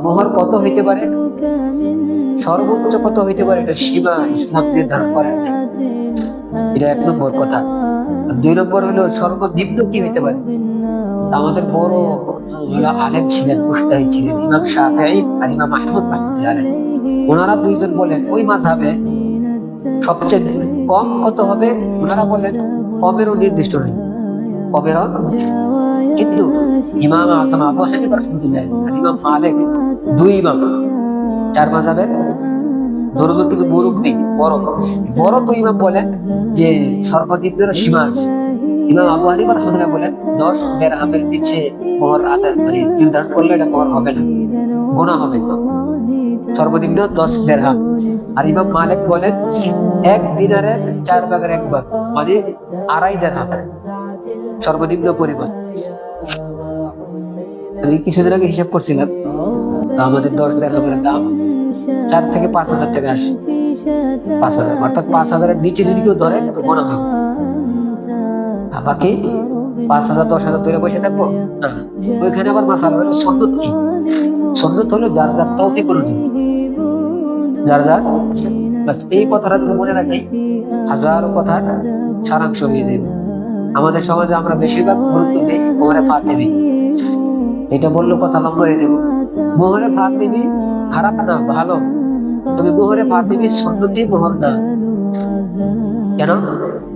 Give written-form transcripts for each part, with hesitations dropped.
মোহর কত হইতে পারে, সর্বোচ্চ কত হইতে পারে, এটা সীমা ইসলাম নির্ধারণ করেন নাই। এটা 1 নম্বর কথা। আর 2 নম্বর হলো সর্বনিম্ন কি হইতে পারে। আমাদের বড় আলেম ছিলেন, মুজতাহিদ ছিলেন, ইমাম শাফিঈ আর ইমাম আহমদ রাহমাতুল্লাহ আলাইহি। ওনারা দুইজন বলেন ওই মাযহাবে সবচেয়ে কম কত হবে, ওনারা বলেন কমেরও নির্দিষ্ট নেই, কমেরও। কিন্তু ইমাম আযম আবু হানিফা রাহমাতুল্লাহ আলাইহি আর ইমাম মালিক, 2 ইমাম 4 মাযহাবের দরজোর কিন্তু মুরুব নেই, বড় বড় 2 ইমাম বলেন যে সর্বনিম্নের সীমা আছে। ইমাম আবু হানিফা রাহমাতুল্লাহ বলেন 10 দিরহামের নিচে মোহর আদায় মানে নির্ধারণ করলে এটা মোহর হবে না, গুনাহ হবে, সর্বনিম্ন 10 দিরহাম। আর ইমাম মালিক বলেন 1 দিনারের 4 ভাগের 1 ভাগ মানে 2.5 দিরহাম সর্বনিম্ন পরিমাণ। আমি কিছুদিন আগে হিসাব করছিলাম, আমাদের 10 দিরহামের দাম 4 থেকে 5,000 টাকা আসে। 5,000 অর্থাৎ 5,000-এর নিচে যদি কেউ ধরে তো গুনাহ হবে। বাকি 5,000 10,000 ধরে বসে থাকবো না। ওইখানে আবার মাসালা হলো সুন্নত কি, সুন্নত হলো যার যার তৌফিক অনুযায়ী, যার যার। বাস এই কথাটা যদি মনে রাখি, হাজারো কথার সারাংশ হয়ে যাবে। আমাদের সমাজে আমরা বেশিরভাগ গুরুত্ব দিই মোহরে ফাতিমি, এটা বললে কথা লম্বা হয়ে যাবে। মোহরে ফাতিমি খারাপ না, ভালো, তবে মোহরে ফাতিমি সুন্নতি মোহর না। কেন?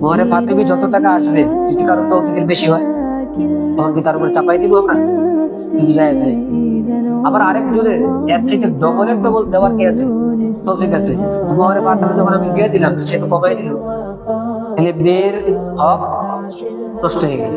মোহরে ফাতিমি যত টাকা আসবে যদি কারো তৌফিকের বেশি হয় তখন কি তার উপরে চাপাই দিব আমরা? কিন্তু জায়েজ নেই। আবার আরেকজনের এর চাইতে ডবলের ডবল দেওয়ার কি আছে, তৌফিক আছে। তো মোহরে ফাতিমি যখন আমি দিয়ে দিলাম সে তো কমাই দিল, তাহলে মেয়ের হক নষ্ট হয়ে গেল।